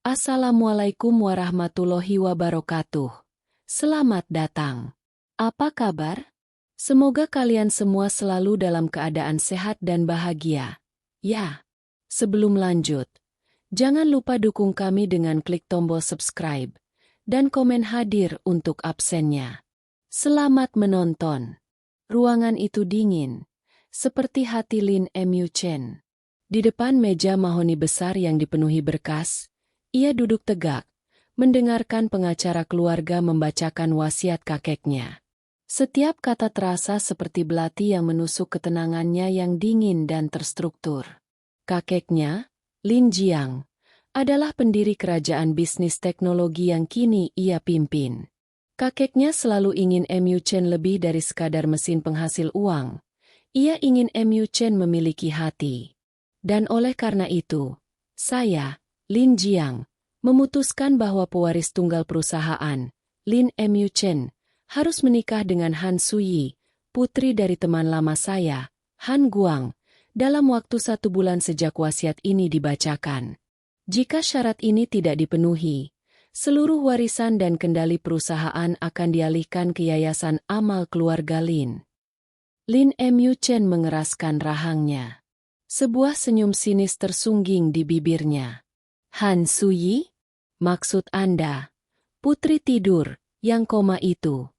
Assalamualaikum warahmatullahi wabarakatuh. Selamat datang. Apa kabar? Semoga kalian semua selalu dalam keadaan sehat dan bahagia. Ya, sebelum lanjut, jangan lupa dukung kami dengan klik tombol subscribe dan komen hadir untuk absennya. Selamat menonton. Ruangan itu dingin, seperti hati Lin Emu Chen. Di depan meja mahoni besar yang dipenuhi berkas, ia duduk tegak, mendengarkan pengacara keluarga membacakan wasiat kakeknya. Setiap kata terasa seperti belati yang menusuk ketenangannya yang dingin dan terstruktur. Kakeknya, Lin Jiang, adalah pendiri kerajaan bisnis teknologi yang kini ia pimpin. Kakeknya selalu ingin Emu Chen lebih dari sekadar mesin penghasil uang. Ia ingin Emu Chen memiliki hati. Dan oleh karena itu, saya, Lin Jiang, memutuskan bahwa pewaris tunggal perusahaan, Lin Emu Chen, harus menikah dengan Han Suyi, putri dari teman lama saya, Han Guang, dalam waktu 1 bulan sejak wasiat ini dibacakan. Jika syarat ini tidak dipenuhi, seluruh warisan dan kendali perusahaan akan dialihkan ke Yayasan Amal Keluarga Lin. Lin Emu Chen mengeraskan rahangnya. Sebuah senyum sinis tersungging di bibirnya. Han Suyi? Maksud Anda, putri tidur, yang koma itu?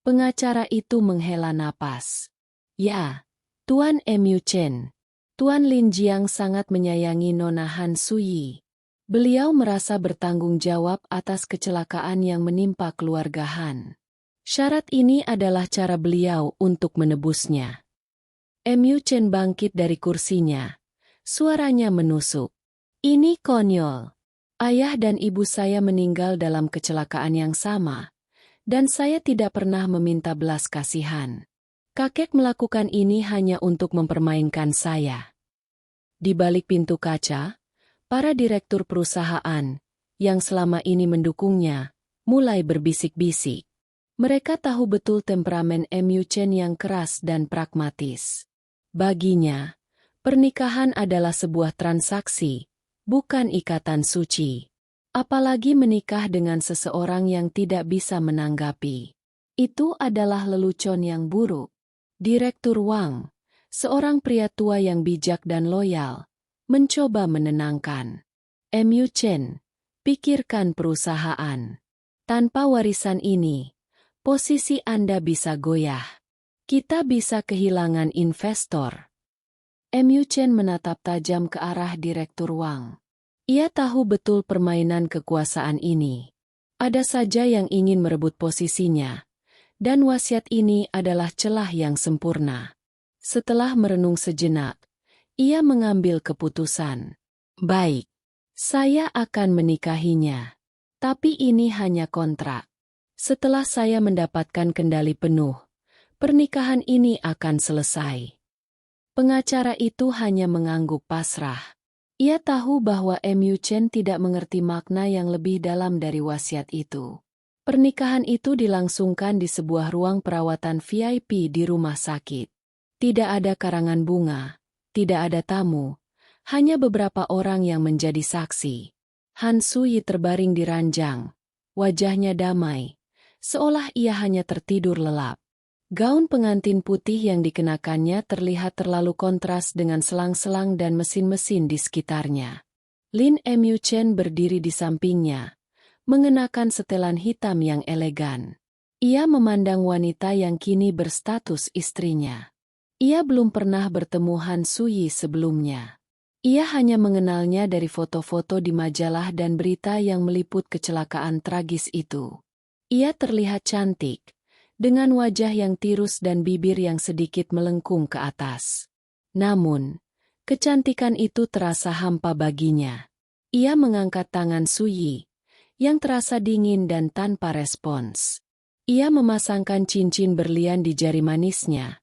Pengacara itu menghela napas. Ya, Tuan Emu Chen. Tuan Lin Jiang sangat menyayangi Nona Han Suyi. Beliau merasa bertanggung jawab atas kecelakaan yang menimpa keluarga Han. Syarat ini adalah cara beliau untuk menebusnya. Emu Chen bangkit dari kursinya. Suaranya menusuk. Ini konyol. Ayah dan ibu saya meninggal dalam kecelakaan yang sama, dan saya tidak pernah meminta belas kasihan. Kakek melakukan ini hanya untuk mempermainkan saya. Di balik pintu kaca, para direktur perusahaan, yang selama ini mendukungnya, mulai berbisik-bisik. Mereka tahu betul temperamen Emu Chen yang keras dan pragmatis. Baginya, pernikahan adalah sebuah transaksi, bukan ikatan suci. Apalagi menikah dengan seseorang yang tidak bisa menanggapi. Itu adalah lelucon yang buruk. Direktur Wang, seorang pria tua yang bijak dan loyal, mencoba menenangkan. Emu Chen, pikirkan perusahaan. Tanpa warisan ini, posisi Anda bisa goyah. Kita bisa kehilangan investor. Emu Chen menatap tajam ke arah Direktur Wang. Ia tahu betul permainan kekuasaan ini. Ada saja yang ingin merebut posisinya, dan wasiat ini adalah celah yang sempurna. Setelah merenung sejenak, ia mengambil keputusan. Baik, saya akan menikahinya. Tapi ini hanya kontrak. Setelah saya mendapatkan kendali penuh, pernikahan ini akan selesai. Pengacara itu hanya mengangguk pasrah. Ia tahu bahwa Emu Chen tidak mengerti makna yang lebih dalam dari wasiat itu. Pernikahan itu dilangsungkan di sebuah ruang perawatan VIP di rumah sakit. Tidak ada karangan bunga, tidak ada tamu, hanya beberapa orang yang menjadi saksi. Han Suyi terbaring di ranjang, wajahnya damai, seolah ia hanya tertidur lelap. Gaun pengantin putih yang dikenakannya terlihat terlalu kontras dengan selang-selang dan mesin-mesin di sekitarnya. Lin Emu Chen berdiri di sampingnya, mengenakan setelan hitam yang elegan. Ia memandang wanita yang kini berstatus istrinya. Ia belum pernah bertemu Han Suyi sebelumnya. Ia hanya mengenalnya dari foto-foto di majalah dan berita yang meliput kecelakaan tragis itu. Ia terlihat cantik, dengan wajah yang tirus dan bibir yang sedikit melengkung ke atas. Namun, kecantikan itu terasa hampa baginya. Ia mengangkat tangan Suyi, yang terasa dingin dan tanpa respons. Ia memasangkan cincin berlian di jari manisnya,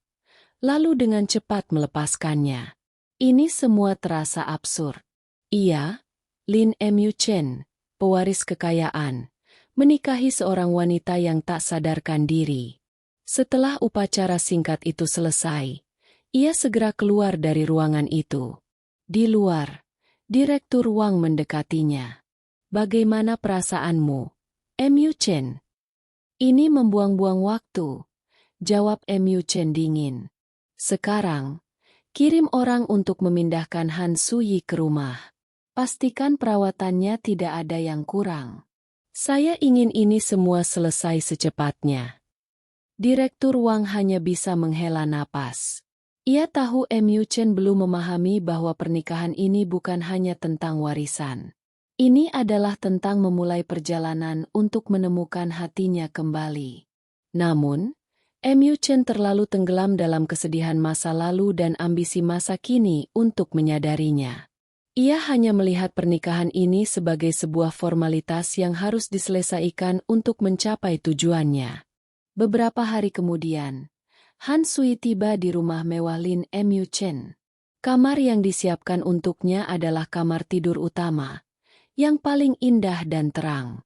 lalu dengan cepat melepaskannya. Ini semua terasa absurd. Ia, Lin Emu Chen, pewaris kekayaan, menikahi seorang wanita yang tak sadarkan diri. Setelah upacara singkat itu selesai, ia segera keluar dari ruangan itu. Di luar, Direktur Wang mendekatinya. Bagaimana perasaanmu, Mu Chen? Ini membuang-buang waktu, jawab Mu Chen dingin. Sekarang, kirim orang untuk memindahkan Han Suyi ke rumah. Pastikan perawatannya tidak ada yang kurang. Saya ingin ini semua selesai secepatnya. Direktur Wang hanya bisa menghela napas. Ia tahu Mu Chen belum memahami bahwa pernikahan ini bukan hanya tentang warisan. Ini adalah tentang memulai perjalanan untuk menemukan hatinya kembali. Namun, Mu Chen terlalu tenggelam dalam kesedihan masa lalu dan ambisi masa kini untuk menyadarinya. Ia hanya melihat pernikahan ini sebagai sebuah formalitas yang harus diselesaikan untuk mencapai tujuannya. Beberapa hari kemudian, Han Sui tiba di rumah mewah Lin Mu Chen. Kamar yang disiapkan untuknya adalah kamar tidur utama, yang paling indah dan terang.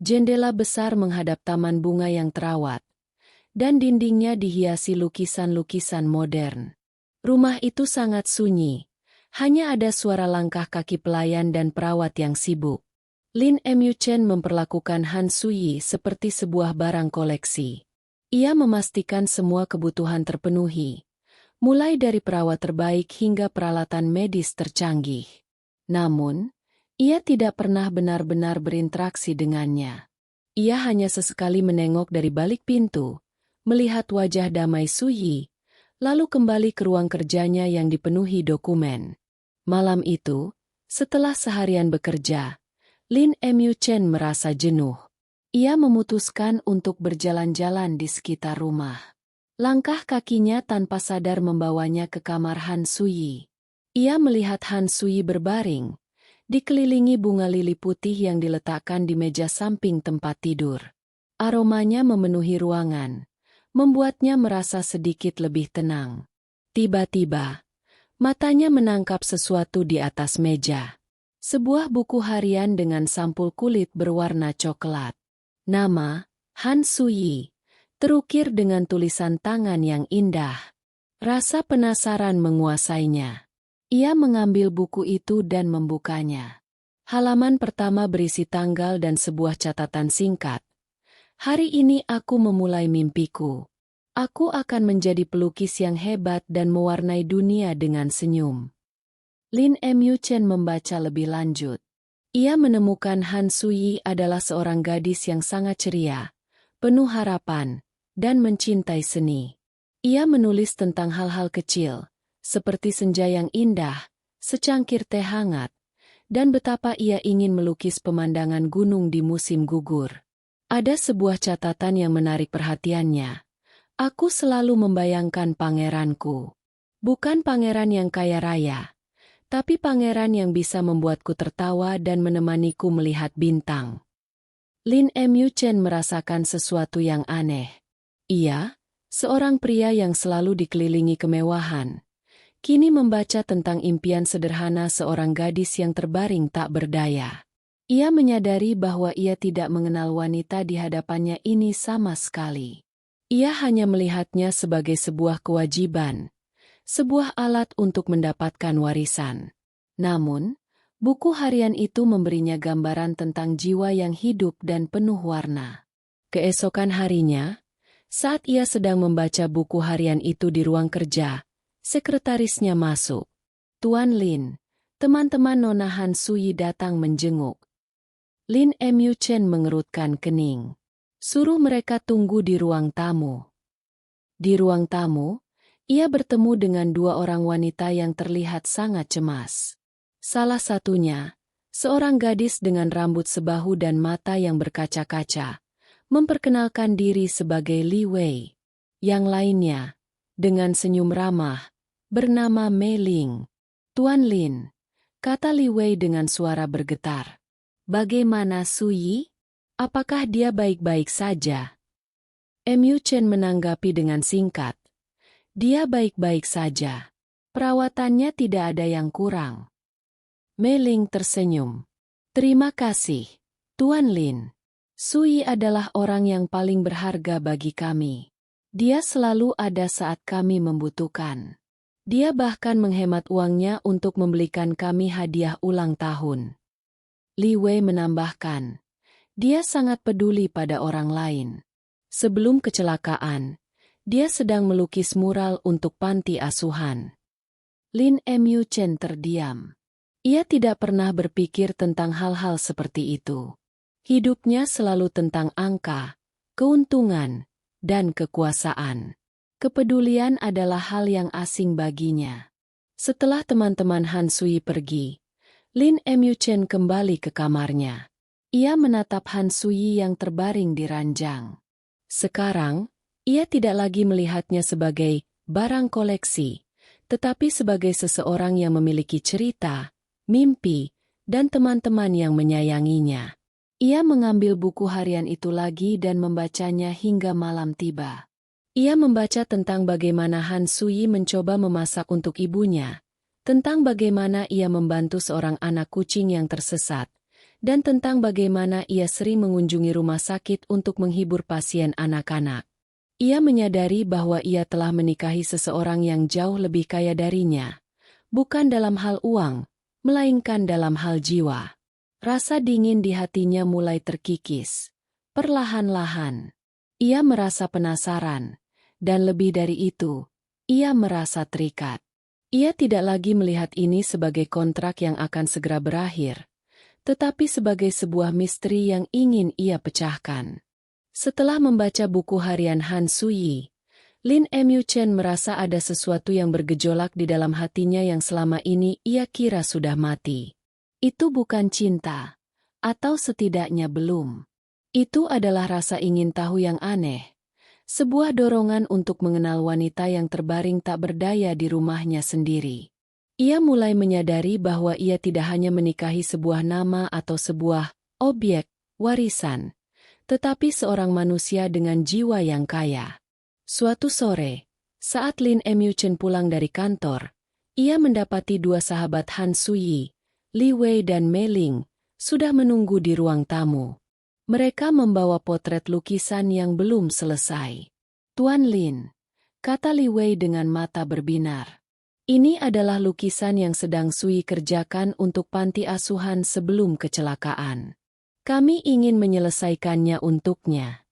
Jendela besar menghadap taman bunga yang terawat, dan dindingnya dihiasi lukisan-lukisan modern. Rumah itu sangat sunyi, hanya ada suara langkah kaki pelayan dan perawat yang sibuk. Lin Mu Chen memperlakukan Han Suyi seperti sebuah barang koleksi. Ia memastikan semua kebutuhan terpenuhi, mulai dari perawat terbaik hingga peralatan medis tercanggih. Namun, ia tidak pernah benar-benar berinteraksi dengannya. Ia hanya sesekali menengok dari balik pintu, melihat wajah damai Suyi, lalu kembali ke ruang kerjanya yang dipenuhi dokumen. Malam itu, setelah seharian bekerja, Lin Mu Chen merasa jenuh. Ia memutuskan untuk berjalan-jalan di sekitar rumah. Langkah kakinya tanpa sadar membawanya ke kamar Han Suyi. Ia melihat Han Suyi berbaring, dikelilingi bunga lili putih yang diletakkan di meja samping tempat tidur. Aromanya memenuhi ruangan, membuatnya merasa sedikit lebih tenang. Tiba-tiba, matanya menangkap sesuatu di atas meja. Sebuah buku harian dengan sampul kulit berwarna coklat. Nama, Han Suyi, terukir dengan tulisan tangan yang indah. Rasa penasaran menguasainya. Ia mengambil buku itu dan membukanya. Halaman pertama berisi tanggal dan sebuah catatan singkat. Hari ini aku memulai mimpiku. Aku akan menjadi pelukis yang hebat dan mewarnai dunia dengan senyum. Lin Mu Chen membaca lebih lanjut. Ia menemukan Han Suyi adalah seorang gadis yang sangat ceria, penuh harapan, dan mencintai seni. Ia menulis tentang hal-hal kecil, seperti senja yang indah, secangkir teh hangat, dan betapa ia ingin melukis pemandangan gunung di musim gugur. Ada sebuah catatan yang menarik perhatiannya. Aku selalu membayangkan pangeranku. Bukan pangeran yang kaya raya, tapi pangeran yang bisa membuatku tertawa dan menemaniku melihat bintang. Lin Mu Chen merasakan sesuatu yang aneh. Ia, seorang pria yang selalu dikelilingi kemewahan, kini membaca tentang impian sederhana seorang gadis yang terbaring tak berdaya. Ia menyadari bahwa ia tidak mengenal wanita di hadapannya ini sama sekali. Ia hanya melihatnya sebagai sebuah kewajiban, sebuah alat untuk mendapatkan warisan. Namun, buku harian itu memberinya gambaran tentang jiwa yang hidup dan penuh warna. Keesokan harinya, saat ia sedang membaca buku harian itu di ruang kerja, sekretarisnya masuk. Tuan Lin, teman-teman Nona Han Suyi datang menjenguk. Lin Mu Chen mengerutkan kening. Suruh mereka tunggu di ruang tamu. Di ruang tamu, ia bertemu dengan dua orang wanita yang terlihat sangat cemas. Salah satunya, seorang gadis dengan rambut sebahu dan mata yang berkaca-kaca, memperkenalkan diri sebagai Li Wei. Yang lainnya, dengan senyum ramah, bernama Mei Ling. Tuan Lin, kata Li Wei dengan suara bergetar. Bagaimana Suyi? Apakah dia baik-baik saja? Mu Chen menanggapi dengan singkat. Dia baik-baik saja. Perawatannya tidak ada yang kurang. Mei Ling tersenyum. Terima kasih, Tuan Lin. Suyi adalah orang yang paling berharga bagi kami. Dia selalu ada saat kami membutuhkan. Dia bahkan menghemat uangnya untuk membelikan kami hadiah ulang tahun. Li Wei menambahkan, dia sangat peduli pada orang lain. Sebelum kecelakaan, dia sedang melukis mural untuk panti asuhan. Lin Mu Chen terdiam. Ia tidak pernah berpikir tentang hal-hal seperti itu. Hidupnya selalu tentang angka, keuntungan, dan kekuasaan. Kepedulian adalah hal yang asing baginya. Setelah teman-teman Han Sui pergi, Lin Mu Chen kembali ke kamarnya. Ia menatap Han Sui yang terbaring di ranjang. Sekarang, ia tidak lagi melihatnya sebagai barang koleksi, tetapi sebagai seseorang yang memiliki cerita, mimpi, dan teman-teman yang menyayanginya. Ia mengambil buku harian itu lagi dan membacanya hingga malam tiba. Ia membaca tentang bagaimana Han Sui mencoba memasak untuk ibunya, tentang bagaimana ia membantu seorang anak kucing yang tersesat, dan tentang bagaimana ia sering mengunjungi rumah sakit untuk menghibur pasien anak-anak. Ia menyadari bahwa ia telah menikahi seseorang yang jauh lebih kaya darinya, bukan dalam hal uang, melainkan dalam hal jiwa. Rasa dingin di hatinya mulai terkikis. Perlahan-lahan, ia merasa penasaran, dan lebih dari itu, ia merasa terikat. Ia tidak lagi melihat ini sebagai kontrak yang akan segera berakhir, tetapi sebagai sebuah misteri yang ingin ia pecahkan. Setelah membaca buku harian Han Sui, Lin Mu Chen merasa ada sesuatu yang bergejolak di dalam hatinya yang selama ini ia kira sudah mati. Itu bukan cinta, atau setidaknya belum. Itu adalah rasa ingin tahu yang aneh. Sebuah dorongan untuk mengenal wanita yang terbaring tak berdaya di rumahnya sendiri. Ia mulai menyadari bahwa ia tidak hanya menikahi sebuah nama atau sebuah objek, warisan, tetapi seorang manusia dengan jiwa yang kaya. Suatu sore, saat Lin Mu Chen pulang dari kantor, ia mendapati dua sahabat Han Sui, Li Wei dan Mei Ling, sudah menunggu di ruang tamu. Mereka membawa potret lukisan yang belum selesai. "Tuan Lin," kata Li Wei dengan mata berbinar. "Ini adalah lukisan yang sedang Sui kerjakan untuk panti asuhan sebelum kecelakaan. Kami ingin menyelesaikannya untuknya."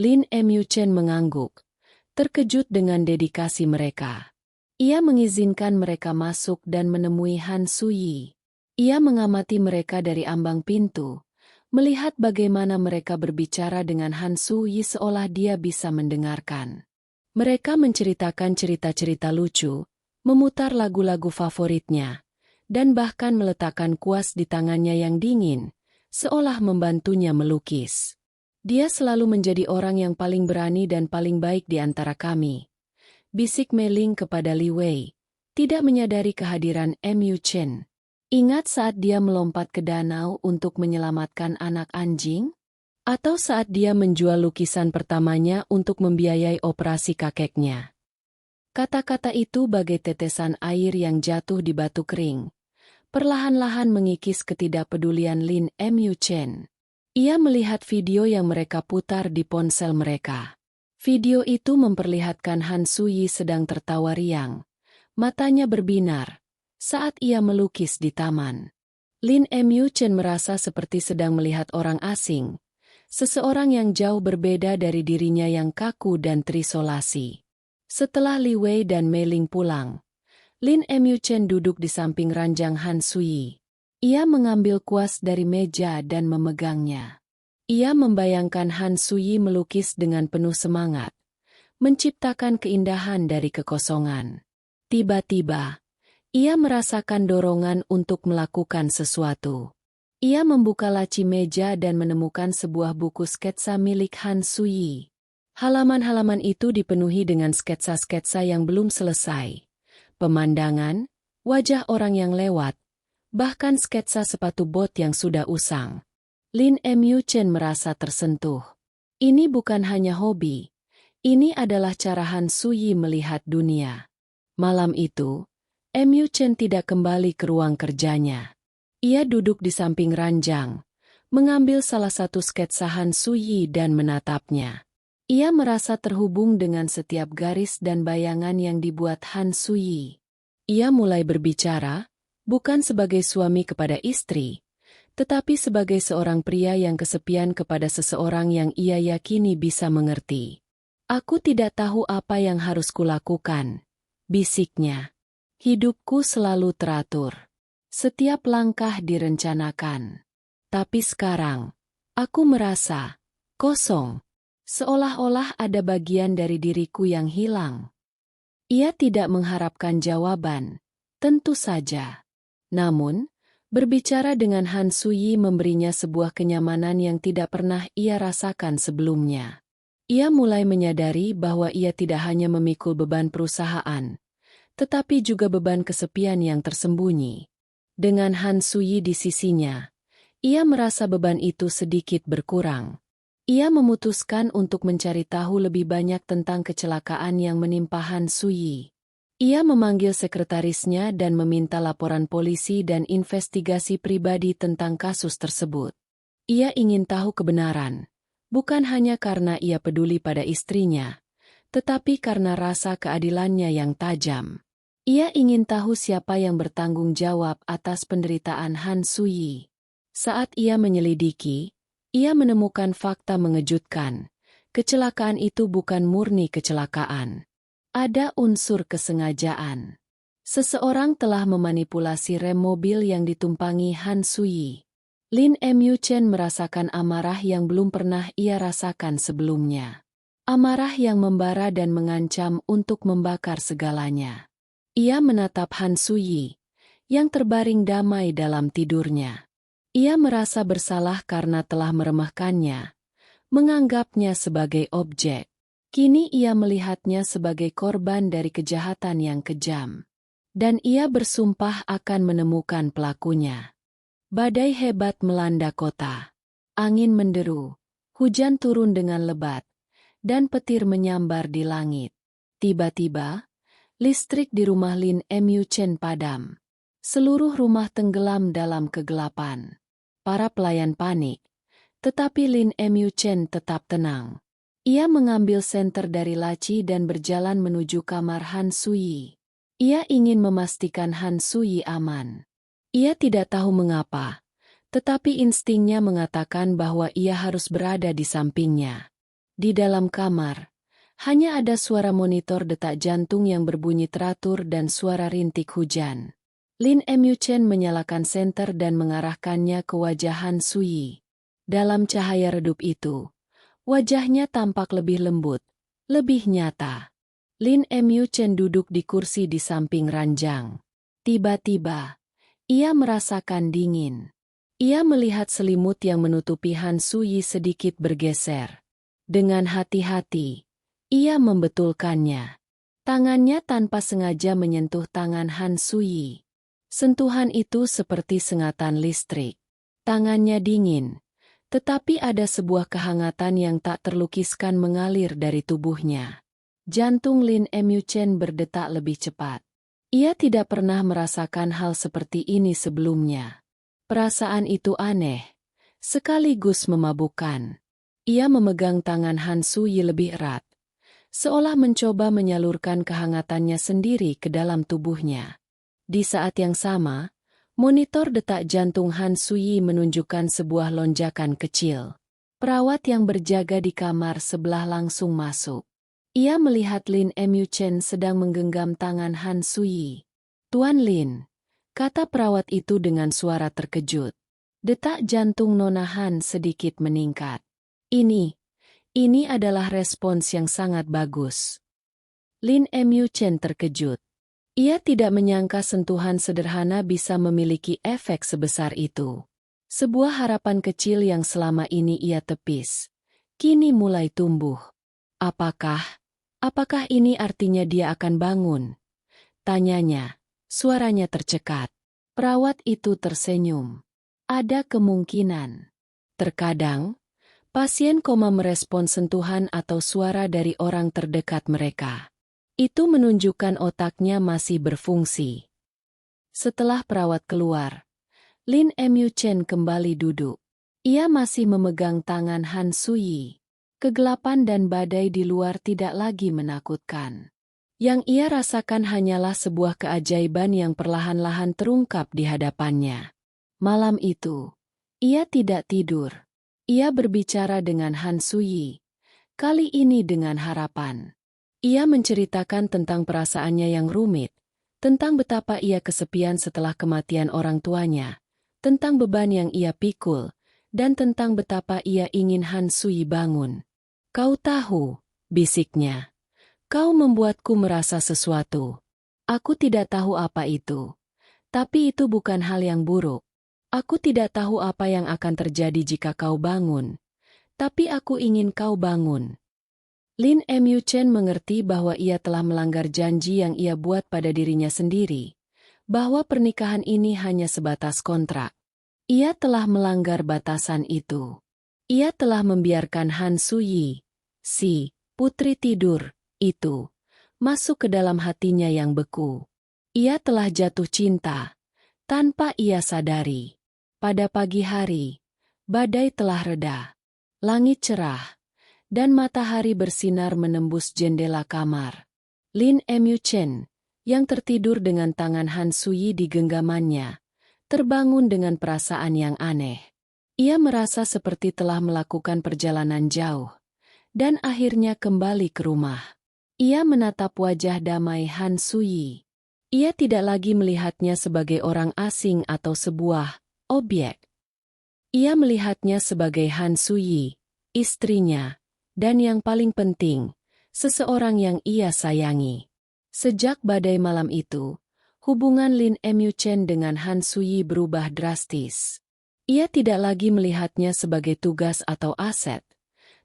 Lin Mu Chen mengangguk, terkejut dengan dedikasi mereka. Ia mengizinkan mereka masuk dan menemui Han Sui. Ia mengamati mereka dari ambang pintu, melihat bagaimana mereka berbicara dengan Han Sui seolah dia bisa mendengarkan. Mereka menceritakan cerita-cerita lucu, memutar lagu-lagu favoritnya, dan bahkan meletakkan kuas di tangannya yang dingin, seolah membantunya melukis. "Dia selalu menjadi orang yang paling berani dan paling baik di antara kami," bisik Mei Ling kepada Li Wei, tidak menyadari kehadiran Mu Chen. "Ingat saat dia melompat ke danau untuk menyelamatkan anak anjing? Atau saat dia menjual lukisan pertamanya untuk membiayai operasi kakeknya?" Kata-kata itu bagai tetesan air yang jatuh di batu kering, perlahan-lahan mengikis ketidakpedulian Lin Mu Chen. Ia melihat video yang mereka putar di ponsel mereka. Video itu memperlihatkan Han Sui sedang tertawa riang, matanya berbinar, saat ia melukis di taman. Lin Mu Chen merasa seperti sedang melihat orang asing, seseorang yang jauh berbeda dari dirinya yang kaku dan terisolasi. Setelah Li Wei dan Mei Ling pulang, Lin Mu Chen duduk di samping ranjang Han Sui. Ia mengambil kuas dari meja dan memegangnya. Ia membayangkan Han Sui melukis dengan penuh semangat, menciptakan keindahan dari kekosongan. Tiba-tiba, ia merasakan dorongan untuk melakukan sesuatu. Ia membuka laci meja dan menemukan sebuah buku sketsa milik Han Sui. Halaman-halaman itu dipenuhi dengan sketsa-sketsa yang belum selesai. Pemandangan, wajah orang yang lewat, bahkan sketsa sepatu bot yang sudah usang. Lin Mu Chen merasa tersentuh. Ini bukan hanya hobi, ini adalah cara Han Sui melihat dunia. Malam itu, Mu Chen tidak kembali ke ruang kerjanya. Ia duduk di samping ranjang, mengambil salah satu sketsa Han Sui dan menatapnya. Ia merasa terhubung dengan setiap garis dan bayangan yang dibuat Han Sui. Ia mulai berbicara, bukan sebagai suami kepada istri, Tetapi sebagai seorang pria yang kesepian kepada seseorang yang ia yakini bisa mengerti. Aku tidak tahu apa yang harus kulakukan, bisiknya. Hidupku selalu teratur. Setiap langkah direncanakan. Tapi sekarang, aku merasa kosong. Seolah-olah ada bagian dari diriku yang hilang. Ia tidak mengharapkan jawaban, tentu saja. Namun, berbicara dengan Han Suyi memberinya sebuah kenyamanan yang tidak pernah ia rasakan sebelumnya. Ia mulai menyadari bahwa ia tidak hanya memikul beban perusahaan, tetapi juga beban kesepian yang tersembunyi. Dengan Han Suyi di sisinya, ia merasa beban itu sedikit berkurang. Ia memutuskan untuk mencari tahu lebih banyak tentang kecelakaan yang menimpa Han Suyi. Ia memanggil sekretarisnya dan meminta laporan polisi dan investigasi pribadi tentang kasus tersebut. Ia ingin tahu kebenaran, bukan hanya karena ia peduli pada istrinya, tetapi karena rasa keadilannya yang tajam. Ia ingin tahu siapa yang bertanggung jawab atas penderitaan Han Suyi. Saat ia menyelidiki, ia menemukan fakta mengejutkan. Kecelakaan itu bukan murni kecelakaan. Ada unsur kesengajaan. Seseorang telah memanipulasi rem mobil yang ditumpangi Han Suyi. Lin Mu Chen merasakan amarah yang belum pernah ia rasakan sebelumnya. Amarah yang membara dan mengancam untuk membakar segalanya. Ia menatap Han Suyi, yang terbaring damai dalam tidurnya. Ia merasa bersalah karena telah meremehkannya, menganggapnya sebagai objek. Kini ia melihatnya sebagai korban dari kejahatan yang kejam. Dan ia bersumpah akan menemukan pelakunya. Badai hebat melanda kota. Angin menderu, hujan turun dengan lebat, dan petir menyambar di langit. Tiba-tiba, listrik di rumah Lin Mu Chen padam. Seluruh rumah tenggelam dalam kegelapan. Para pelayan panik, tetapi Lin Mu Chen tetap tenang. Ia mengambil senter dari laci dan berjalan menuju kamar Han Suyi. Ia ingin memastikan Han Suyi aman. Ia tidak tahu mengapa, tetapi instingnya mengatakan bahwa ia harus berada di sampingnya. Di dalam kamar, hanya ada suara monitor detak jantung yang berbunyi teratur dan suara rintik hujan. Lin Mu Chen menyalakan senter dan mengarahkannya ke wajah Han Suyi. Dalam cahaya redup itu, wajahnya tampak lebih lembut, lebih nyata. Lin Mu Chen duduk di kursi di samping ranjang. Tiba-tiba, ia merasakan dingin. Ia melihat selimut yang menutupi Han Suyi sedikit bergeser. Dengan hati-hati, ia membetulkannya. Tangannya tanpa sengaja menyentuh tangan Han Suyi. Sentuhan itu seperti sengatan listrik. Tangannya dingin, tetapi ada sebuah kehangatan yang tak terlukiskan mengalir dari tubuhnya. Jantung Lin Mu Chen berdetak lebih cepat. Ia tidak pernah merasakan hal seperti ini sebelumnya. Perasaan itu aneh, sekaligus memabukkan. Ia memegang tangan Han Suyi lebih erat, seolah mencoba menyalurkan kehangatannya sendiri ke dalam tubuhnya. Di saat yang sama, monitor detak jantung Han Suyi menunjukkan sebuah lonjakan kecil. Perawat yang berjaga di kamar sebelah langsung masuk. Ia melihat Lin Mu Chen sedang menggenggam tangan Han Suyi. "Tuan Lin," kata perawat itu dengan suara terkejut. Detak jantung Nona Han sedikit meningkat. Ini adalah respons yang sangat bagus. Lin Mu Chen terkejut. Ia tidak menyangka sentuhan sederhana bisa memiliki efek sebesar itu. Sebuah harapan kecil yang selama ini ia tepis, kini mulai tumbuh. Apakah ini artinya dia akan bangun? Tanyanya, suaranya tercekat. Perawat itu tersenyum. Ada kemungkinan. Terkadang, pasien koma merespon sentuhan atau suara dari orang terdekat mereka. Itu menunjukkan otaknya masih berfungsi. Setelah perawat keluar, Lin Mu Chen kembali duduk. Ia masih memegang tangan Han Suyi. Kegelapan dan badai di luar tidak lagi menakutkan. Yang ia rasakan hanyalah sebuah keajaiban yang perlahan-lahan terungkap di hadapannya. Malam itu, Ia tidak tidur. Ia berbicara dengan Han Suyi. Kali ini dengan harapan. Ia menceritakan tentang perasaannya yang rumit, tentang betapa ia kesepian setelah kematian orang tuanya, tentang beban yang ia pikul, dan tentang betapa ia ingin Han Suyi bangun. "Kau tahu," bisiknya, "kau membuatku merasa sesuatu. Aku tidak tahu apa itu. Tapi itu bukan hal yang buruk. Aku tidak tahu apa yang akan terjadi jika kau bangun. Tapi aku ingin kau bangun." Lin Mu Chen mengerti bahwa ia telah melanggar janji yang ia buat pada dirinya sendiri, bahwa pernikahan ini hanya sebatas kontrak. Ia telah melanggar batasan itu. Ia telah membiarkan Han Suyi, si putri tidur, itu, masuk ke dalam hatinya yang beku. Ia telah jatuh cinta, tanpa ia sadari. Pada pagi hari, badai telah reda. Langit cerah, dan matahari bersinar menembus jendela kamar. Lin Mu Chen, yang tertidur dengan tangan Han Suyi di genggamannya, terbangun dengan perasaan yang aneh. Ia merasa seperti telah melakukan perjalanan jauh, dan akhirnya kembali ke rumah. Ia menatap wajah damai Han Suyi. Ia tidak lagi melihatnya sebagai orang asing atau sebuah objek. Ia melihatnya sebagai Han Suyi, istrinya, dan yang paling penting, seseorang yang ia sayangi. Sejak badai malam itu, hubungan Lin Mu Chen dengan Han Suyi berubah drastis. Ia tidak lagi melihatnya sebagai tugas atau aset,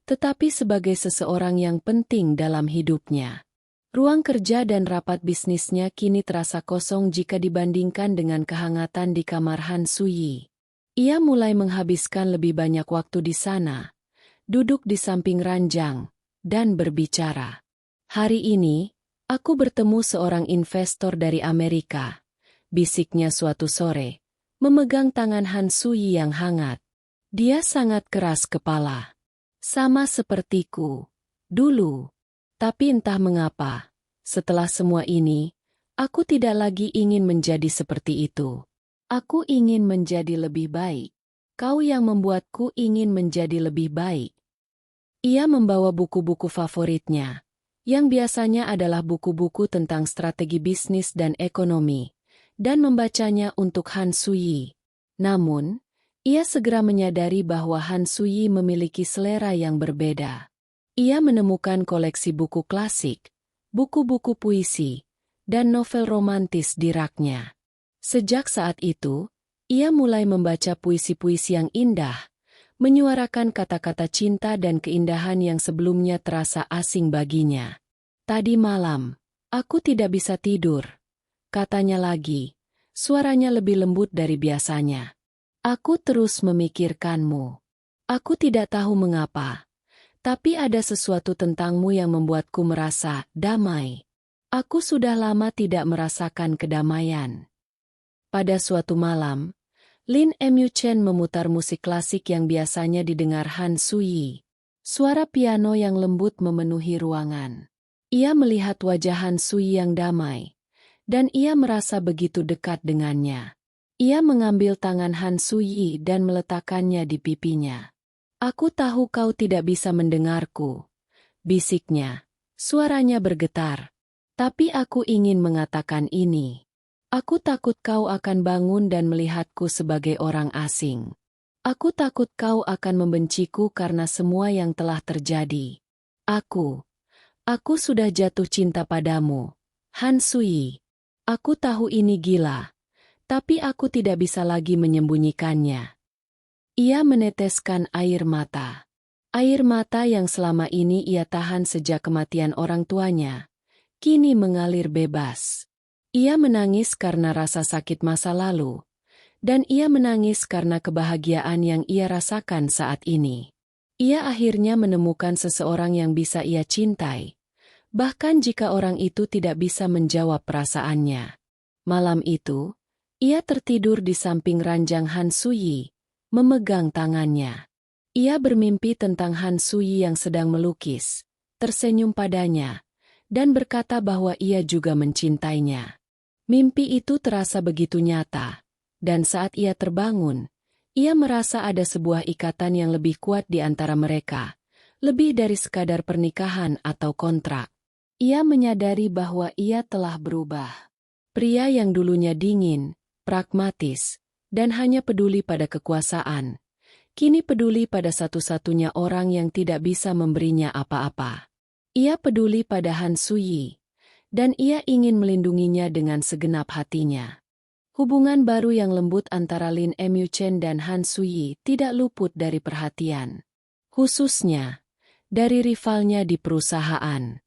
tetapi sebagai seseorang yang penting dalam hidupnya. Ruang kerja dan rapat bisnisnya kini terasa kosong jika dibandingkan dengan kehangatan di kamar Han Suyi. Ia mulai menghabiskan lebih banyak waktu di sana, duduk di samping ranjang, dan berbicara. "Hari ini, aku bertemu seorang investor dari Amerika," bisiknya suatu sore, memegang tangan Han Suyi yang hangat. "Dia sangat keras kepala. Sama sepertiku. Dulu. Tapi entah mengapa, setelah semua ini, aku tidak lagi ingin menjadi seperti itu. Aku ingin menjadi lebih baik. Kau yang membuatku ingin menjadi lebih baik." Ia membawa buku-buku favoritnya, yang biasanya adalah buku-buku tentang strategi bisnis dan ekonomi, dan membacanya untuk Han Suyi. Namun, ia segera menyadari bahwa Han Suyi memiliki selera yang berbeda. Ia menemukan koleksi buku klasik, buku-buku puisi, dan novel romantis di raknya. Sejak saat itu, ia mulai membaca puisi-puisi yang indah, menyuarakan kata-kata cinta dan keindahan yang sebelumnya terasa asing baginya. "Tadi malam, aku tidak bisa tidur," katanya lagi, suaranya lebih lembut dari biasanya. "Aku terus memikirkanmu. Aku tidak tahu mengapa, tapi ada sesuatu tentangmu yang membuatku merasa damai. Aku sudah lama tidak merasakan kedamaian." Pada suatu malam, Lin Mu Chen memutar musik klasik yang biasanya didengar Han Suyi. Suara piano yang lembut memenuhi ruangan. Ia melihat wajah Han Suyi yang damai, dan ia merasa begitu dekat dengannya. Ia mengambil tangan Han Suyi dan meletakkannya di pipinya. "Aku tahu kau tidak bisa mendengarku," bisiknya. Suaranya bergetar. "Tapi aku ingin mengatakan ini. Aku takut kau akan bangun dan melihatku sebagai orang asing. Aku takut kau akan membenciku karena semua yang telah terjadi. Aku sudah jatuh cinta padamu, Han Suyi. Aku tahu ini gila, tapi aku tidak bisa lagi menyembunyikannya." Ia meneteskan air mata. Air mata yang selama ini ia tahan sejak kematian orang tuanya, kini mengalir bebas. Ia menangis karena rasa sakit masa lalu, dan ia menangis karena kebahagiaan yang ia rasakan saat ini. Ia akhirnya menemukan seseorang yang bisa ia cintai, bahkan jika orang itu tidak bisa menjawab perasaannya. Malam itu, ia tertidur di samping ranjang Han Suyi, memegang tangannya. Ia bermimpi tentang Han Suyi yang sedang melukis, tersenyum padanya, dan berkata bahwa ia juga mencintainya. Mimpi itu terasa begitu nyata, dan saat ia terbangun, Ia merasa ada sebuah ikatan yang lebih kuat di antara mereka, lebih dari sekadar pernikahan atau kontrak. Ia menyadari bahwa ia telah berubah. Pria yang dulunya dingin, pragmatis, dan hanya peduli pada kekuasaan, kini peduli pada satu-satunya orang yang tidak bisa memberinya apa-apa. Ia peduli pada Han Suyi, dan ia ingin melindunginya dengan segenap hatinya. Hubungan baru yang lembut antara Lin Emyu-chen dan Han Suyi tidak luput dari perhatian. Khususnya, dari rivalnya di perusahaan.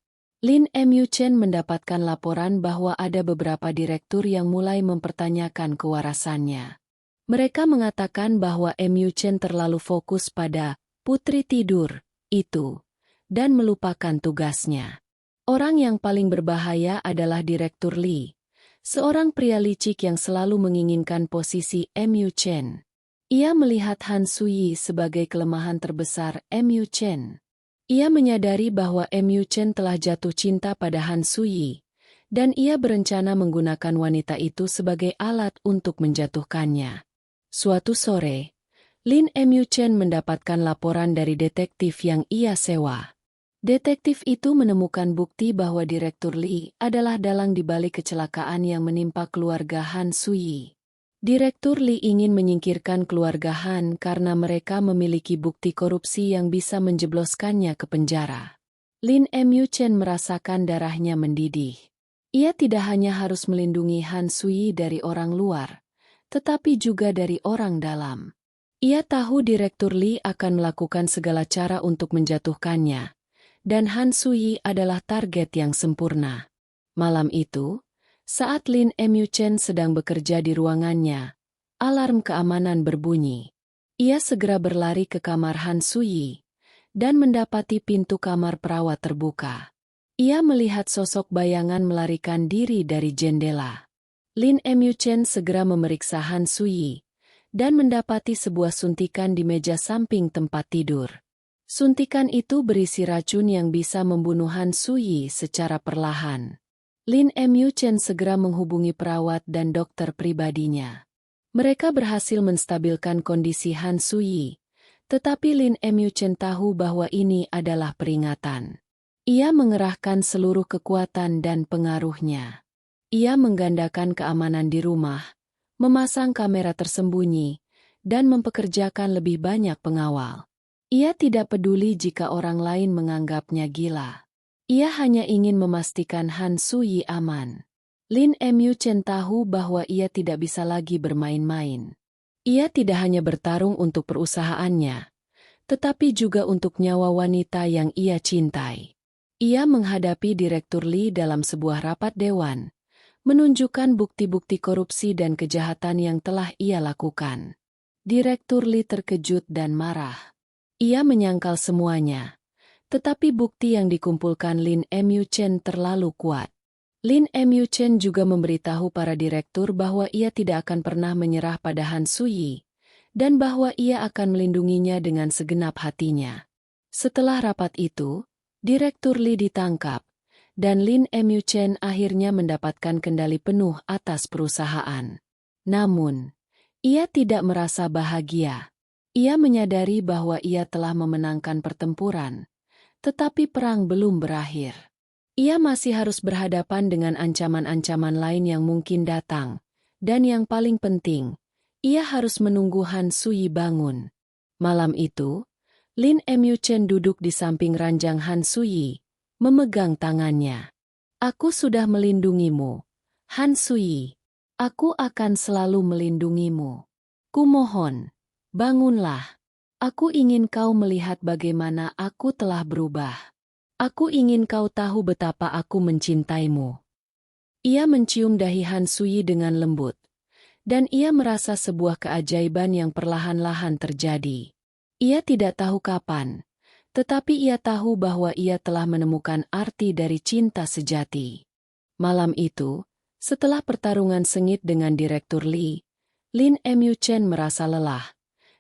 Lin Emyu-chen mendapatkan laporan bahwa ada beberapa direktur yang mulai mempertanyakan kewarasannya. Mereka mengatakan bahwa Emyu-chen terlalu fokus pada putri tidur itu dan melupakan tugasnya. Orang yang paling berbahaya adalah Direktur Lee, seorang pria licik yang selalu menginginkan posisi Emyu-chen. Ia melihat Han Suyi sebagai kelemahan terbesar Emyu-chen. Ia menyadari bahwa Emyu-chen telah jatuh cinta pada Han Suyi, dan ia berencana menggunakan wanita itu sebagai alat untuk menjatuhkannya. Suatu sore, Lin Emyu-chen mendapatkan laporan dari detektif yang ia sewa. Detektif itu menemukan bukti bahwa Direktur Lee adalah dalang di balik kecelakaan yang menimpa keluarga Han Suyi. Direktur Lee ingin menyingkirkan keluarga Han karena mereka memiliki bukti korupsi yang bisa menjebloskannya ke penjara. Lin Emyu-chen merasakan darahnya mendidih. Ia tidak hanya harus melindungi Han Suyi dari orang luar, tetapi juga dari orang dalam. Ia tahu Direktur Lee akan melakukan segala cara untuk menjatuhkannya, dan Han Suyi adalah target yang sempurna. Malam itu, saat Lin Emyu-chen sedang bekerja di ruangannya, alarm keamanan berbunyi. Ia segera berlari ke kamar Han Suyi, dan mendapati pintu kamar perawat terbuka. Ia melihat sosok bayangan melarikan diri dari jendela. Lin Emyu-chen segera memeriksa Han Suyi, dan mendapati sebuah suntikan di meja samping tempat tidur. Suntikan itu berisi racun yang bisa membunuh Han Suyi secara perlahan. Lin Emyu-chen segera menghubungi perawat dan dokter pribadinya. Mereka berhasil menstabilkan kondisi Han Suyi, tetapi Lin Emyu-chen tahu bahwa ini adalah peringatan. Ia mengerahkan seluruh kekuatan dan pengaruhnya. Ia menggandakan keamanan di rumah, memasang kamera tersembunyi, dan mempekerjakan lebih banyak pengawal. Ia tidak peduli jika orang lain menganggapnya gila. Ia hanya ingin memastikan Han Suyi aman. Lin Emyu-chen tahu bahwa ia tidak bisa lagi bermain-main. Ia tidak hanya bertarung untuk perusahaannya, tetapi juga untuk nyawa wanita yang ia cintai. Ia menghadapi Direktur Lee dalam sebuah rapat dewan, menunjukkan bukti-bukti korupsi dan kejahatan yang telah ia lakukan. Direktur Lee terkejut dan marah. Ia menyangkal semuanya. Tetapi bukti yang dikumpulkan Lin Emyu-chen terlalu kuat. Lin Emyu-chen juga memberitahu para direktur bahwa ia tidak akan pernah menyerah pada Han Suyi, dan bahwa ia akan melindunginya dengan segenap hatinya. Setelah rapat itu, Direktur Lee ditangkap, dan Lin Emyu-chen akhirnya mendapatkan kendali penuh atas perusahaan. Namun, ia tidak merasa bahagia. Ia menyadari bahwa ia telah memenangkan pertempuran, tetapi perang belum berakhir. Ia masih harus berhadapan dengan ancaman-ancaman lain yang mungkin datang, dan yang paling penting, ia harus menunggu Han Suyi bangun. Malam itu, Lin Emyu-chen duduk di samping ranjang Han Suyi, memegang tangannya. "Aku sudah melindungimu, Han Suyi. Aku akan selalu melindungimu. Kumohon, bangunlah. Aku ingin kau melihat bagaimana aku telah berubah. Aku ingin kau tahu betapa aku mencintaimu." Ia mencium dahi Han Suyi dengan lembut, dan ia merasa sebuah keajaiban yang perlahan-lahan terjadi. Ia tidak tahu kapan, tetapi ia tahu bahwa ia telah menemukan arti dari cinta sejati. Malam itu, setelah pertarungan sengit dengan Direktur Lee, Lin Emyu-chen merasa lelah.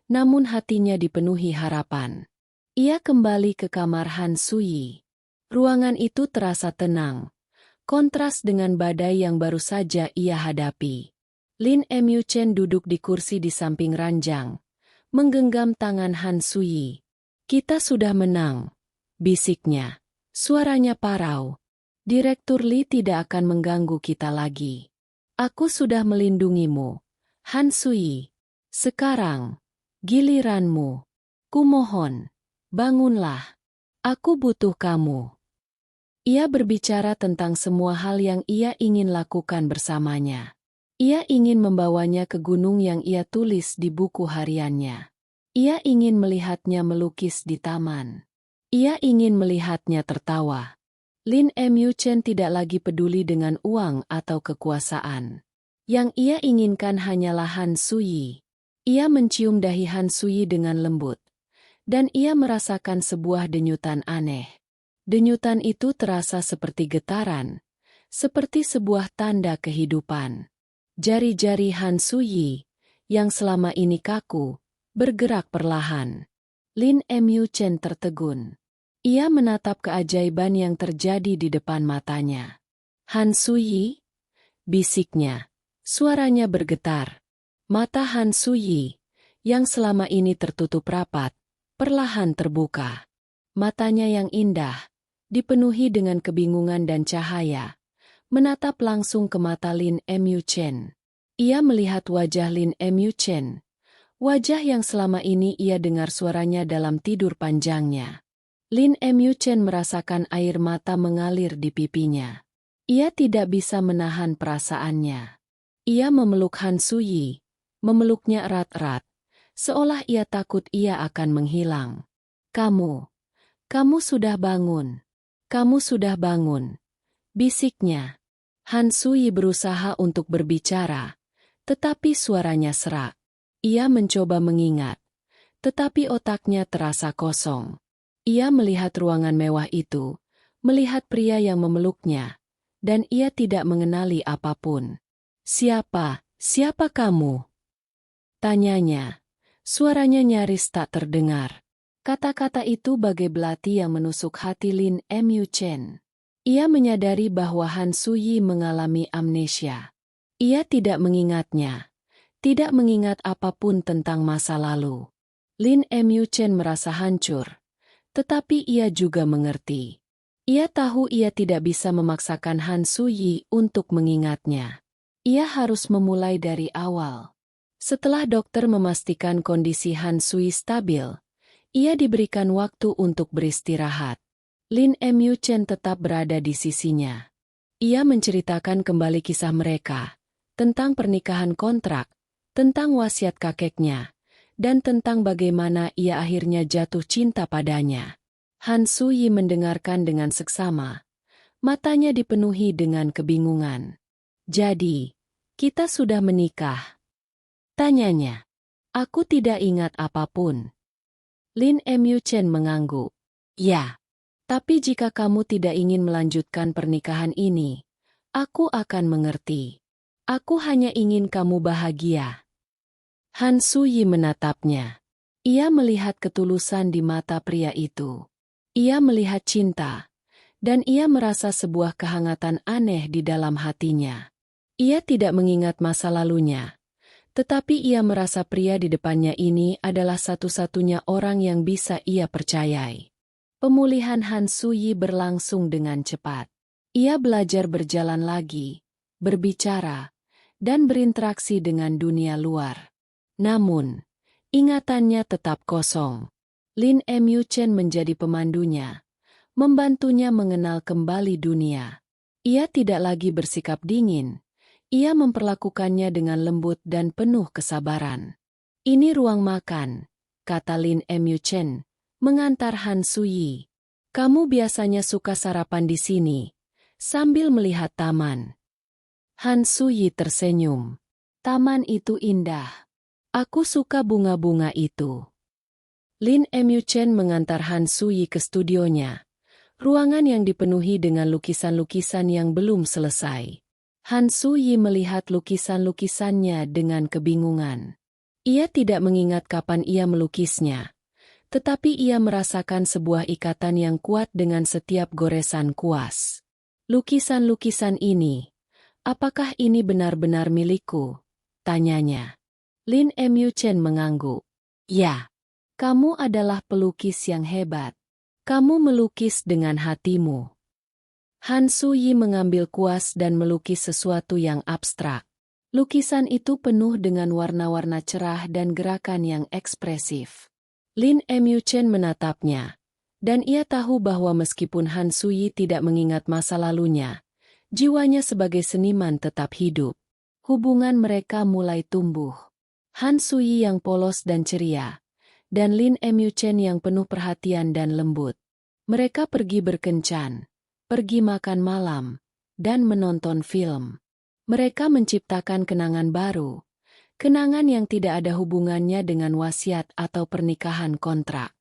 Namun hatinya dipenuhi harapan. Ia kembali ke kamar Han Suyi. Ruangan itu terasa tenang, kontras dengan badai yang baru saja ia hadapi. Lin Emyu-chen duduk di kursi di samping ranjang, menggenggam tangan Han Suyi. Kita sudah menang, bisiknya. Suaranya parau. Direktur Li tidak akan mengganggu kita lagi. Aku sudah melindungimu, Han Suyi. Sekarang, giliranmu. Kumohon, bangunlah. Aku butuh kamu. Ia berbicara tentang semua hal yang ia ingin lakukan bersamanya. Ia ingin membawanya ke gunung yang ia tulis di buku hariannya. Ia ingin melihatnya melukis di taman. Ia ingin melihatnya tertawa. Lin Mu Chen tidak lagi peduli dengan uang atau kekuasaan. Yang ia inginkan hanyalah Han Suyi. Ia mencium dahi Han Suyi dengan lembut. Dan ia merasakan sebuah denyutan aneh. Denyutan itu terasa seperti getaran. Seperti sebuah tanda kehidupan. Jari-jari Han Suyi, yang selama ini kaku, bergerak perlahan. Lin Mu Chen tertegun. Ia menatap keajaiban yang terjadi di depan matanya. Han Suyi? Bisiknya. Suaranya bergetar. Mata Han Suyi, yang selama ini tertutup rapat, perlahan terbuka. Matanya yang indah, dipenuhi dengan kebingungan dan cahaya, menatap langsung ke mata Lin Mu Chen. Ia melihat wajah Lin Mu Chen. Wajah yang selama ini ia dengar suaranya dalam tidur panjangnya. Lin Mu Chen merasakan air mata mengalir di pipinya. Ia tidak bisa menahan perasaannya. Ia memeluk Han Suyi, memeluknya erat-erat, seolah ia takut ia akan menghilang. Kamu sudah bangun. Kamu sudah bangun. Bisiknya. Han Suyi berusaha untuk berbicara, tetapi suaranya serak. Ia mencoba mengingat, tetapi otaknya terasa kosong. Ia melihat ruangan mewah itu, melihat pria yang memeluknya, dan ia tidak mengenali apapun. Siapa kamu? Tanyanya. Suaranya nyaris tak terdengar. Kata-kata itu bagai belati yang menusuk hati Lin Mu Chen. Ia menyadari bahwa Han Suyi mengalami amnesia. Ia tidak mengingatnya, tidak mengingat apapun tentang masa lalu. Lin Mu Chen merasa hancur. Tetapi ia juga mengerti. Ia tahu ia tidak bisa memaksakan Han Suyi untuk mengingatnya. Ia harus memulai dari awal. Setelah dokter memastikan kondisi Han Suyi stabil, ia diberikan waktu untuk beristirahat. Lin Mu Chen tetap berada di sisinya. Ia menceritakan kembali kisah mereka, tentang pernikahan kontrak, tentang wasiat kakeknya, dan tentang bagaimana ia akhirnya jatuh cinta padanya. Han Suyi mendengarkan dengan seksama. Matanya dipenuhi dengan kebingungan. Jadi, kita sudah menikah? Tanyanya. Aku tidak ingat apapun. Lin Mu Chen mengangguk. Ya, tapi jika kamu tidak ingin melanjutkan pernikahan ini, aku akan mengerti. Aku hanya ingin kamu bahagia. Han Suyi menatapnya. Ia melihat ketulusan di mata pria itu. Ia melihat cinta, dan ia merasa sebuah kehangatan aneh di dalam hatinya. Ia tidak mengingat masa lalunya, tetapi ia merasa pria di depannya ini adalah satu-satunya orang yang bisa ia percayai. Pemulihan Han Suyi berlangsung dengan cepat. Ia belajar berjalan lagi, berbicara, dan berinteraksi dengan dunia luar. Namun, ingatannya tetap kosong. Lin Mu Chen menjadi pemandunya, membantunya mengenal kembali dunia. Ia tidak lagi bersikap dingin. Ia memperlakukannya dengan lembut dan penuh kesabaran. Ini ruang makan, kata Lin Mu Chen, mengantar Han Suyi. Kamu biasanya suka sarapan di sini, sambil melihat taman. Han Suyi tersenyum. Taman itu indah. Aku suka bunga-bunga itu. Lin Mu Chen mengantar Han Suyi ke studionya, ruangan yang dipenuhi dengan lukisan-lukisan yang belum selesai. Han Suyi melihat lukisan-lukisannya dengan kebingungan. Ia tidak mengingat kapan ia melukisnya, tetapi ia merasakan sebuah ikatan yang kuat dengan setiap goresan kuas. Lukisan-lukisan ini, apakah ini benar-benar milikku? Tanyanya. Lin Mu Chen mengangguk. Ya, kamu adalah pelukis yang hebat. Kamu melukis dengan hatimu. Han Suyi mengambil kuas dan melukis sesuatu yang abstrak. Lukisan itu penuh dengan warna-warna cerah dan gerakan yang ekspresif. Lin Emyu-chen menatapnya, dan ia tahu bahwa meskipun Han Suyi tidak mengingat masa lalunya, jiwanya sebagai seniman tetap hidup. Hubungan mereka mulai tumbuh. Han Suyi yang polos dan ceria, dan Lin Emyu-chen yang penuh perhatian dan lembut. Mereka pergi berkencan, pergi makan malam, dan menonton film. Mereka menciptakan kenangan baru, kenangan yang tidak ada hubungannya dengan wasiat atau pernikahan kontrak.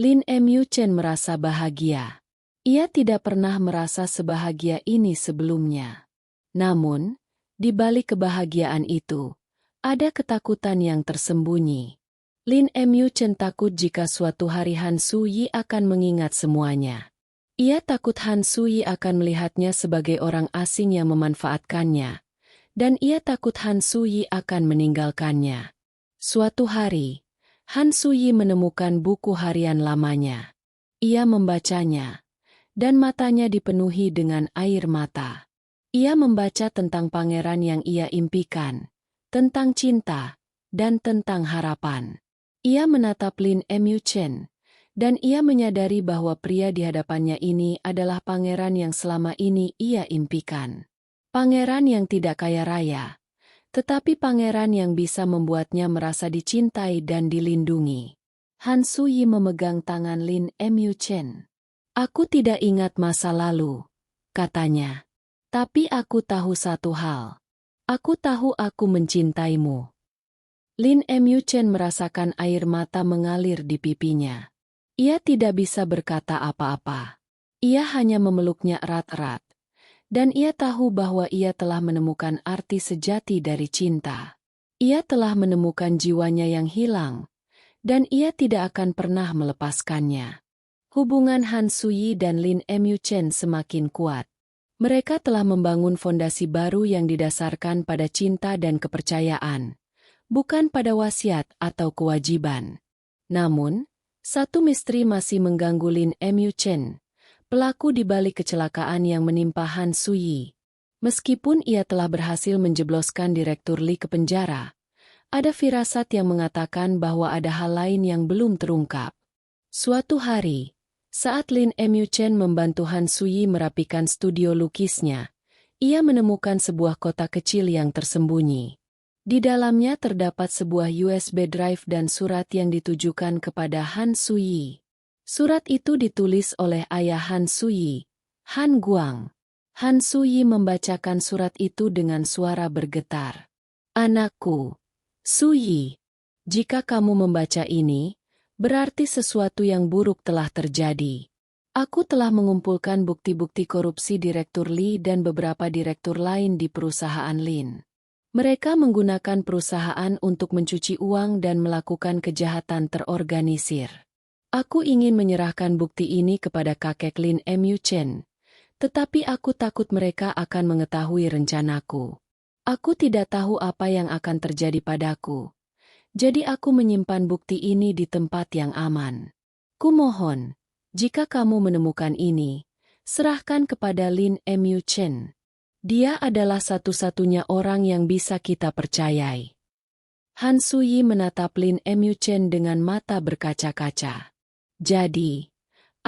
Lin Emyu-chen merasa bahagia. Ia tidak pernah merasa sebahagia ini sebelumnya. Namun, di balik kebahagiaan itu, ada ketakutan yang tersembunyi. Lin Emyu-chen takut jika suatu hari Han Suyi akan mengingat semuanya. Ia takut Han Suyi akan melihatnya sebagai orang asing yang memanfaatkannya, dan ia takut Han Suyi akan meninggalkannya. Suatu hari, Han Suyi menemukan buku harian lamanya. Ia membacanya, dan matanya dipenuhi dengan air mata. Ia membaca tentang pangeran yang ia impikan, tentang cinta, dan tentang harapan. Ia menatap Lin Emyu-chen, dan ia menyadari bahwa pria di hadapannya ini adalah pangeran yang selama ini ia impikan. Pangeran yang tidak kaya raya, tetapi pangeran yang bisa membuatnya merasa dicintai dan dilindungi. Han Suyi memegang tangan Lin Emyu-chen. "Aku tidak ingat masa lalu," katanya. "Tapi aku tahu satu hal. Aku tahu aku mencintaimu." Lin Emyu-chen merasakan air mata mengalir di pipinya. Ia tidak bisa berkata apa-apa. Ia hanya memeluknya erat-erat. Dan ia tahu bahwa ia telah menemukan arti sejati dari cinta. Ia telah menemukan jiwanya yang hilang, dan ia tidak akan pernah melepaskannya. Hubungan Han Suyi dan Lin Emyu-chen semakin kuat. Mereka telah membangun fondasi baru yang didasarkan pada cinta dan kepercayaan, bukan pada wasiat atau kewajiban. Namun, satu misteri masih mengganggu Lin Emyu-chen, pelaku di balik kecelakaan yang menimpa Han Suyi. Meskipun ia telah berhasil menjebloskan Direktur Li ke penjara, ada firasat yang mengatakan bahwa ada hal lain yang belum terungkap. Suatu hari, saat Lin Emyu-chen membantu Han Suyi merapikan studio lukisnya, ia menemukan sebuah kotak kecil yang tersembunyi. Di dalamnya terdapat sebuah USB drive dan surat yang ditujukan kepada Han Suyi. Surat itu ditulis oleh ayah Han Suyi, Han Guang. Han Suyi membacakan surat itu dengan suara bergetar. "Anakku, Suyi, jika kamu membaca ini, berarti sesuatu yang buruk telah terjadi. Aku telah mengumpulkan bukti-bukti korupsi Direktur Li dan beberapa direktur lain di perusahaan Lin. Mereka menggunakan perusahaan untuk mencuci uang dan melakukan kejahatan terorganisir. Aku ingin menyerahkan bukti ini kepada kakek Lin Emyu-chen, tetapi aku takut mereka akan mengetahui rencanaku. Aku tidak tahu apa yang akan terjadi padaku. Jadi aku menyimpan bukti ini di tempat yang aman. Kumohon, jika kamu menemukan ini, serahkan kepada Lin Emyu-chen. Dia adalah satu-satunya orang yang bisa kita percayai." Han Suyi menatap Lin Emyu-chen dengan mata berkaca-kaca. "Jadi,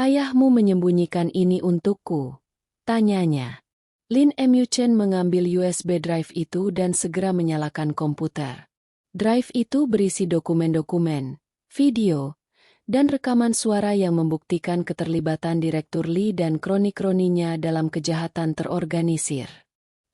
ayahmu menyembunyikan ini untukku?" tanyanya. Lin Emyu-chen mengambil USB drive itu dan segera menyalakan komputer. Drive itu berisi dokumen-dokumen, video, dan rekaman suara yang membuktikan keterlibatan Direktur Li dan kroni-kroninya dalam kejahatan terorganisir.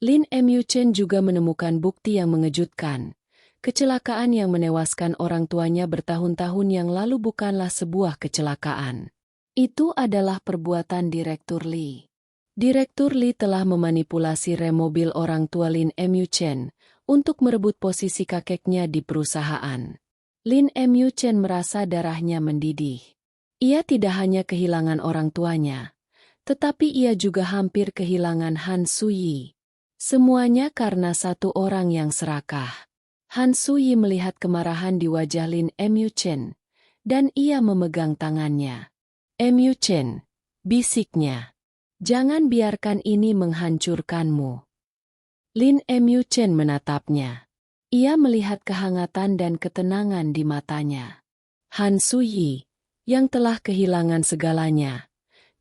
Lin Emyu-chen juga menemukan bukti yang mengejutkan. Kecelakaan yang menewaskan orang tuanya bertahun-tahun yang lalu bukanlah sebuah kecelakaan. Itu adalah perbuatan Direktur Li. Direktur Li telah memanipulasi rem mobil orang tua Lin Emyu-chen untuk merebut posisi kakeknya di perusahaan. Lin Emyu-chen merasa darahnya mendidih. Ia tidak hanya kehilangan orang tuanya, tetapi ia juga hampir kehilangan Han Suyi. Semuanya karena satu orang yang serakah. Han Suyi melihat kemarahan di wajah Lin Mu Chen, dan ia memegang tangannya. Mu Chen, bisiknya. Jangan biarkan ini menghancurkanmu. Lin Mu Chen menatapnya. Ia melihat kehangatan dan ketenangan di matanya. Han Suyi, yang telah kehilangan segalanya,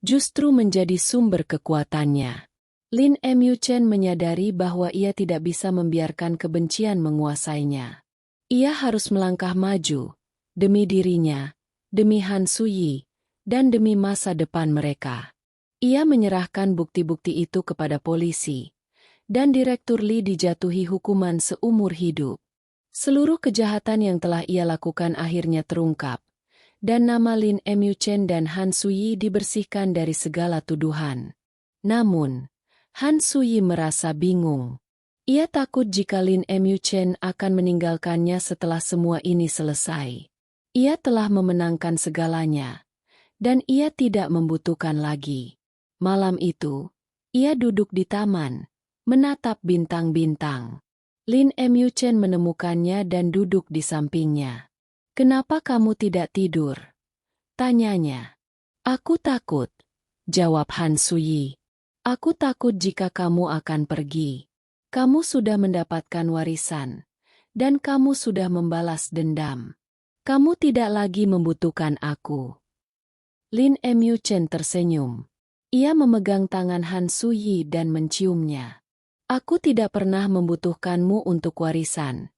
justru menjadi sumber kekuatannya. Lin Mu Chen menyadari bahwa ia tidak bisa membiarkan kebencian menguasainya. Ia harus melangkah maju, demi dirinya, demi Han Suyi, dan demi masa depan mereka. Ia menyerahkan bukti-bukti itu kepada polisi, dan Direktur Li dijatuhi hukuman seumur hidup. Seluruh kejahatan yang telah ia lakukan akhirnya terungkap, dan nama Lin Mu Chen dan Han Suyi dibersihkan dari segala tuduhan. Namun, Han Suyi merasa bingung. Ia takut jika Lin Mu Chen akan meninggalkannya setelah semua ini selesai. Ia telah memenangkan segalanya, dan ia tidak membutuhkan lagi. Malam itu, ia duduk di taman, menatap bintang-bintang. Lin Mu Chen menemukannya dan duduk di sampingnya. "Kenapa kamu tidak tidur?" tanyanya. "Aku takut," jawab Han Suyi. "Aku takut jika kamu akan pergi. Kamu sudah mendapatkan warisan, dan kamu sudah membalas dendam. Kamu tidak lagi membutuhkan aku." Lin Mu Chen tersenyum. Ia memegang tangan Han Suyi dan menciumnya. "Aku tidak pernah membutuhkanmu untuk warisan,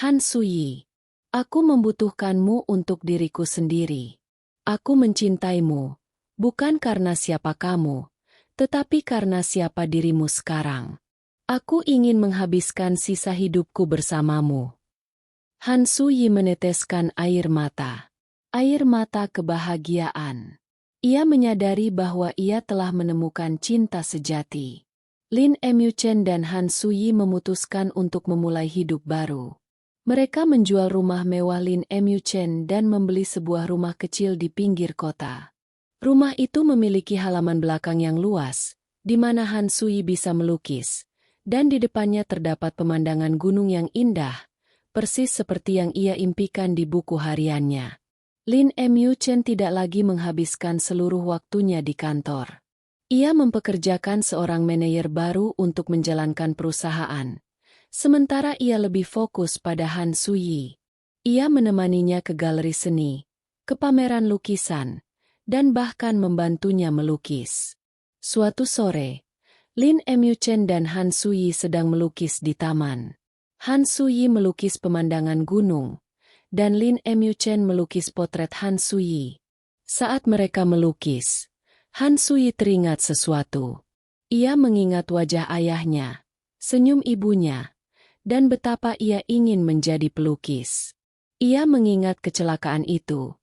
Han Suyi. Aku membutuhkanmu untuk diriku sendiri. Aku mencintaimu, bukan karena siapa kamu, tetapi karena siapa dirimu sekarang. Aku ingin menghabiskan sisa hidupku bersamamu." Han Suyi meneteskan air mata kebahagiaan. Ia menyadari bahwa ia telah menemukan cinta sejati. Lin Mu Chen dan Han Suyi memutuskan untuk memulai hidup baru. Mereka menjual rumah mewah Lin Mu Chen dan membeli sebuah rumah kecil di pinggir kota. Rumah itu memiliki halaman belakang yang luas, di mana Han Suyi bisa melukis, dan di depannya terdapat pemandangan gunung yang indah, persis seperti yang ia impikan di buku hariannya. Lin Mu Chen tidak lagi menghabiskan seluruh waktunya di kantor. Ia mempekerjakan seorang manajer baru untuk menjalankan perusahaan, sementara ia lebih fokus pada Han Suyi. Ia menemaninya ke galeri seni, ke pameran lukisan, dan bahkan membantunya melukis. Suatu sore, Lin Mu Chen dan Han Suyi sedang melukis di taman. Han Suyi melukis pemandangan gunung, dan Lin Mu Chen melukis potret Han Suyi. Saat mereka melukis, Han Suyi teringat sesuatu. Ia mengingat wajah ayahnya, senyum ibunya, dan betapa ia ingin menjadi pelukis. Ia mengingat kecelakaan itu,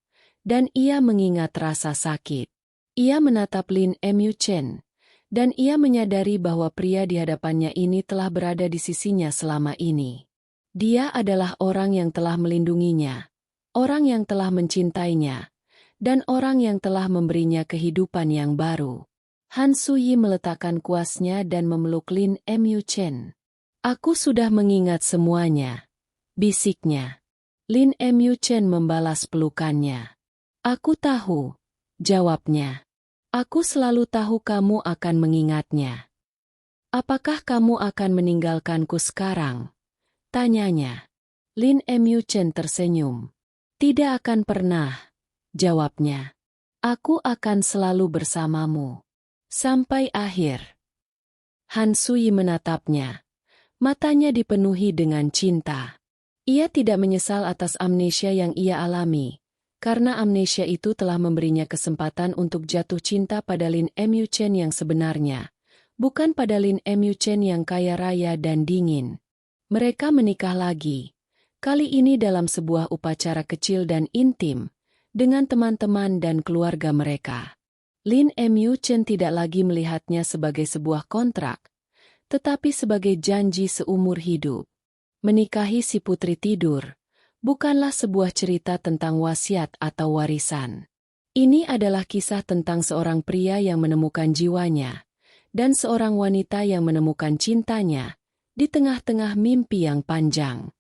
dan ia mengingat rasa sakit. Ia menatap Lin Mu Chen, dan ia menyadari bahwa pria di hadapannya ini telah berada di sisinya selama ini. Dia adalah orang yang telah melindunginya, orang yang telah mencintainya, dan orang yang telah memberinya kehidupan yang baru. Han Suyi meletakkan kuasnya dan memeluk Lin Mu Chen. "Aku sudah mengingat semuanya," bisiknya. Lin Mu Chen membalas pelukannya. "Aku tahu," jawabnya. "Aku selalu tahu kamu akan mengingatnya." "Apakah kamu akan meninggalkanku sekarang?" tanyanya. Lin Mu Chen tersenyum. "Tidak akan pernah," jawabnya. "Aku akan selalu bersamamu. Sampai akhir." Han Suyi menatapnya. Matanya dipenuhi dengan cinta. Ia tidak menyesal atas amnesia yang ia alami, karena amnesia itu telah memberinya kesempatan untuk jatuh cinta pada Lin Mu Chen yang sebenarnya, bukan pada Lin Mu Chen yang kaya raya dan dingin. Mereka menikah lagi, kali ini dalam sebuah upacara kecil dan intim, dengan teman-teman dan keluarga mereka. Lin Mu Chen tidak lagi melihatnya sebagai sebuah kontrak, tetapi sebagai janji seumur hidup. Menikahi si putri tidur bukanlah sebuah cerita tentang wasiat atau warisan. Ini adalah kisah tentang seorang pria yang menemukan jiwanya, dan seorang wanita yang menemukan cintanya, di tengah-tengah mimpi yang panjang.